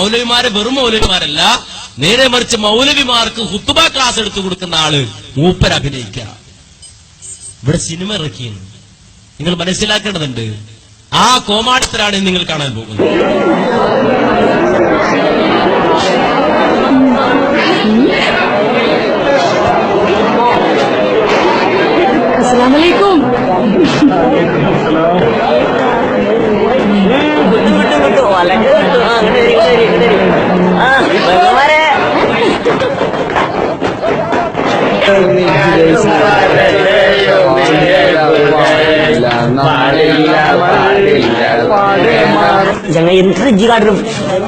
മൗലവിമാരെ വെറും മൗലവിമാരല്ല, നേരെ മറിച്ച് മൗലവിമാർക്ക് ഹുത്തുബ ക്ലാസ് എടുത്തു കൊടുക്കുന്ന ആള് മൂപ്പർ അഭിനയിക്കുക. ഇവിടെ സിനിമ ഇറക്കിയാണ്. നിങ്ങൾ മനസ്സിലാക്കേണ്ടതുണ്ട്. ആ കോമാളിത്തരാണ് നിങ്ങൾ കാണാൻ പോകുന്നത്. അസ്സലാമലൈക്കും. ചങ്ങായി എന്ത് ഇഞ്ചി കാട്ടിലും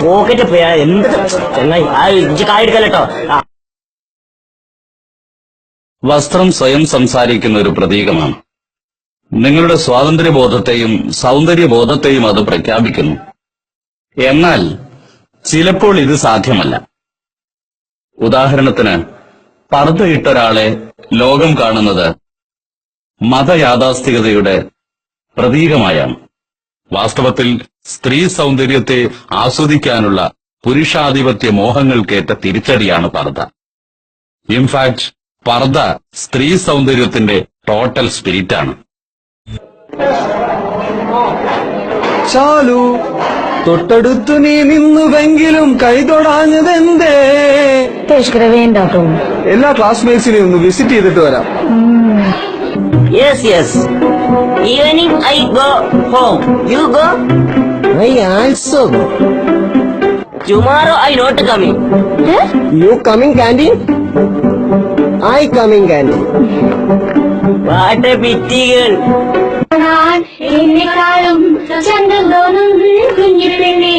പോക്കറ്റ് പോയാ എന്ത് ചങ്ങായി ആ ഇഞ്ചി കായെടുക്കല്ലോ. വസ്ത്രം സ്വയം സംസാരിക്കുന്ന ഒരു പ്രതീകമാണ്. നിങ്ങളുടെ സ്വാതന്ത്ര്യബോധത്തെയും സൗന്ദര്യബോധത്തെയും അത് പ്രഖ്യാപിക്കുന്നു. എന്നാൽ ചിലപ്പോൾ ഇത് സാധ്യമല്ല. ഉദാഹരണത്തിന്, പർദ്ദയിട്ടൊരാളെ ലോകം കാണുന്നത് മതയാഥാസ്ഥികതയുടെ പ്രതീകമായാണ്. വാസ്തവത്തിൽ സ്ത്രീ സൗന്ദര്യത്തെ ആസ്വദിക്കാനുള്ള പുരുഷാധിപത്യ മോഹങ്ങൾക്കേറ്റ തിരിച്ചടിയാണ് പർദ്ദ. ഇൻഫാക്ട് പർദ്ദ സ്ത്രീ സൗന്ദര്യത്തിന്റെ ടോട്ടൽ സ്പിരിറ്റാണ്. ചാലു, തൊട്ടടുത്തു നീ നിന്നുവെങ്കിലും കൈതൊടാഞ്ഞതെന്തേ? വേണ്ട കേട്ടോ. എല്ലാ ക്ലാസ്മേറ്റ്സിനെയും ഒന്ന് വിസിറ്റ് ചെയ്തിട്ട് വരാം. Yes yes, evening I go home. You go? I also go. Tomorrow I not coming. You coming canteen? I coming canteen. What a pity girl. എന്നെക്കാളും ചന്തം തോന്നും കുഞ്ഞിപ്പെണ്ണെ,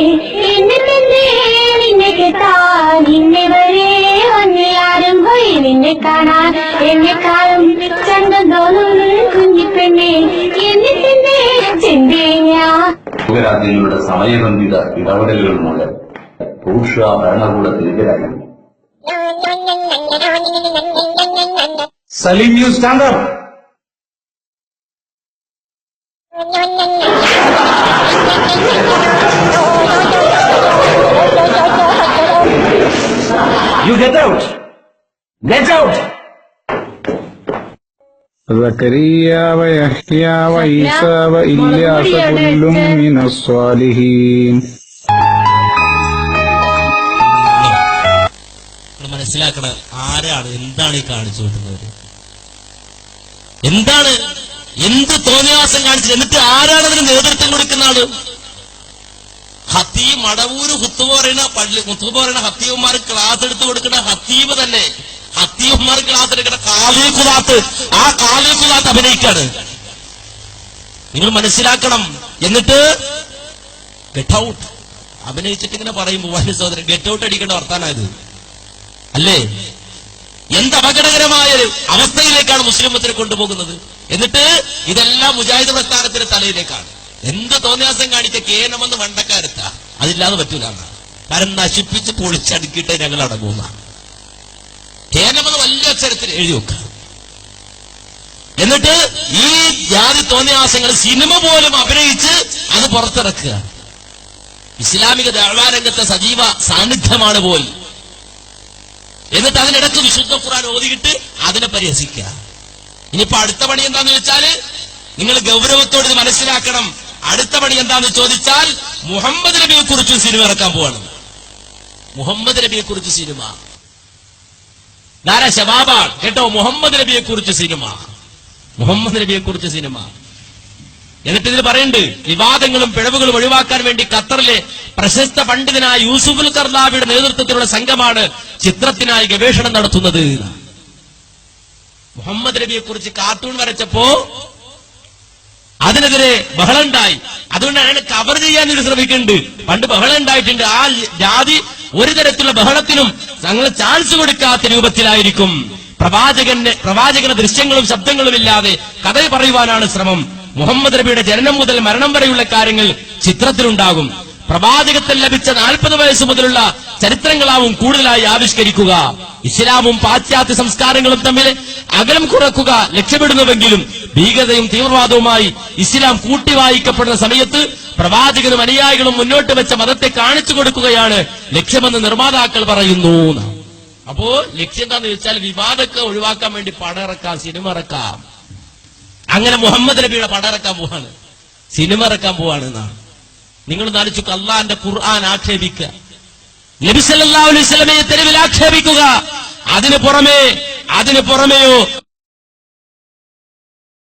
എന്നെ പെണ്ണെ നിന്നെ കേട്ടാൻ ഇന്നെ വരെ വന്നിയാരും പോയി നിന്നെ കാണാൻ. എന്നെക്കാളും ചന്തം തോന്നും കുഞ്ഞിപ്പെണ്ണെ, എന്നെ പെണ്ണെ ചെന്തേങ്ങ. ലോകരാജ്യങ്ങളുടെ സമയബന്ധിത ഇടപെടലുകൾ മൂലം ഭൂഷ ഭരണകൂടത്തിനെതിരായി. Salim, you stand up. You get out! Get out! زكريا ويحيى وعيسى وإلياس كل من الصالحين. മനസ്സിലാക്കണ ആരാണ്, എന്താണ് ഈ കാണിച്ചു കൊടുക്കുന്നത്? എന്താണ്, എന്ത് തോന്നിയാസം കാണിച്ചത്? എന്നിട്ട് ആരാണ് അതിന് നേതൃത്വം കൊടുക്കുന്ന ആള്? ഹത്തീബ് മടവൂര് ഹുത്തുബ പറയുന്ന ഹത്തീബുമാർ ക്ലാസ് എടുത്തു കൊടുക്കുന്ന ഹത്തീബ് തന്നെ. ഹത്തീബുമാർ ക്ലാസ് എടുക്കുന്ന കാലി ഖുദാത്ത്, ആ കാലി ഖുദാത്ത് അഭിനയിക്കാണ്. നിങ്ങൾ മനസ്സിലാക്കണം. എന്നിട്ട് ഗെറ്റ് ഔട്ട് അഭിനയിച്ചിട്ട് ഇങ്ങനെ പറയുമ്പോ വലിയ സഹോദരൻ ഗെറ്റ് ഔട്ട് അടിക്കേണ്ട വർത്താനായത് അല്ലേ? എന്ത് അപകടകരമായ ഒരു അവസ്ഥയിലേക്കാണ് മുസ്ലിമത്തിനെ കൊണ്ടുപോകുന്നത്. എന്നിട്ട് ഇതെല്ലാം മുജാഹിദ് പ്രസ്ഥാനത്തിന്റെ തലയിലേക്കാണ്. എന്ത് തോന്നിയാസം കാണിച്ച കേനമെന്ന് വണ്ടക്കാരെത്താ, അതില്ലാതെ പറ്റൂല. കാരണം നശിപ്പിച്ച് പൊളിച്ചടുക്കിയിട്ട് ഞങ്ങൾ അടങ്ങുന്ന കേനമെന്ന് വലിയ അക്ഷരത്തിൽ എഴുതി വെക്കുക. എന്നിട്ട് ഈ ജാതി തോന്നിയാസങ്ങൾ സിനിമ പോലും അഭിനയിച്ച് അത് പുറത്തിറക്കുക. ഇസ്ലാമിക ദഅ്വാ രംഗത്തെ സജീവ സാന്നിധ്യമാണ് പോൽ. എന്നിട്ട് അതിനിടക്ക് വിശുദ്ധ ഖുർആൻ ഓതിയിട്ട് അതിനെ പരിഹസിക്കുക. ഇനിയിപ്പോ അടുത്ത പണി എന്താന്ന് വെച്ചാല്, നിങ്ങൾ ഗൗരവത്തോട് ഇത് മനസ്സിലാക്കണം. അടുത്ത പണി എന്താന്ന് ചോദിച്ചാൽ, മുഹമ്മദ് നബിയെ കുറിച്ച് സിനിമ ഇറക്കാൻ പോവാണ്. മുഹമ്മദ് നബിയെ കുറിച്ച് സിനിമ ധാരാ ശബാബാണ് കേട്ടോ. മുഹമ്മദ് നബിയെ കുറിച്ച് സിനിമ, മുഹമ്മദ് നബിയെ കുറിച്ച് സിനിമ. എന്നിട്ട് ഇതിൽ പറയുന്നുണ്ട്, വിവാദങ്ങളും പിഴവുകളും ഒഴിവാക്കാൻ വേണ്ടി ഖത്തറിലെ പ്രശസ്ത പണ്ഡിതനായ യൂസുഫുൽ കർലാവിയുടെ നേതൃത്വത്തിലുള്ള സംഘമാണ് ചിത്രത്തിനായി ഗവേഷണം നടത്തുന്നത്. മുഹമ്മദ് നബിയെ കുറിച്ച് കാർട്ടൂൺ വരച്ചപ്പോ അതിനെതിരെ ബഹളമുണ്ടായി. അതുകൊണ്ട് അയാൾ കവർ ചെയ്യാൻ ഒരു ശ്രമിക്കുന്നുണ്ട്. പണ്ട് ബഹളം ഉണ്ടായിട്ടുണ്ട്. ആ ജാതി ഒരു തരത്തിലുള്ള ബഹളത്തിനും ഞങ്ങൾ ചാൻസ് കൊടുക്കാത്ത രൂപത്തിലായിരിക്കും. പ്രവാചകന്റെ ദൃശ്യങ്ങളും ശബ്ദങ്ങളും ഇല്ലാതെ കഥ പറയുവാനാണ് ശ്രമം. മുഹമ്മദ് നബിയുടെ ജനനം മുതൽ മരണം വരെയുള്ള കാര്യങ്ങൾ ചിത്രത്തിലുണ്ടാകും. പ്രവാചകത്തിൽ ലഭിച്ച 40 വയസ്സ് മുതലുള്ള ചരിത്രങ്ങളാവും കൂടുതലായി ആവിഷ്കരിക്കുക. ഇസ്ലാമും പാശ്ചാത്യ സംസ്കാരങ്ങളും തമ്മിൽ അകലം കുറക്കുക ലക്ഷ്യമിടുന്നുവെങ്കിലും ഭീകരതയും തീവ്രവാദവുമായി ഇസ്ലാം കൂട്ടിവായിക്കപ്പെടുന്ന സമയത്ത് പ്രവാചകനും അനുയായികളും മുന്നോട്ട് വെച്ച മതത്തെ കാണിച്ചു കൊടുക്കുകയാണ് ലക്ഷ്യമെന്ന് നിർമ്മാതാക്കൾ പറയുന്നു. അപ്പോ ലക്ഷ്യം എന്താന്ന് വെച്ചാൽ വിവാദമൊക്കെ ഒഴിവാക്കാൻ വേണ്ടി പടം ഇറക്കാം, സിനിമ ഇറക്കാം. അങ്ങനെ മുഹമ്മദ് നബിയുടെ പടം ഇറക്കാൻ പോവാണ്, സിനിമ ഇറക്കാൻ പോവാണ് എന്നാണ്. നിങ്ങൾ നാലിച്ചു അള്ളാന്റെ ഖുർആൻ ആക്ഷേപിക്കുക, നബി സല്ലല്ലാഹു അലൈഹി വസല്ലമയെ തെരുവിൽ ആക്ഷേപിക്കുക, അതിനു പുറമെയോ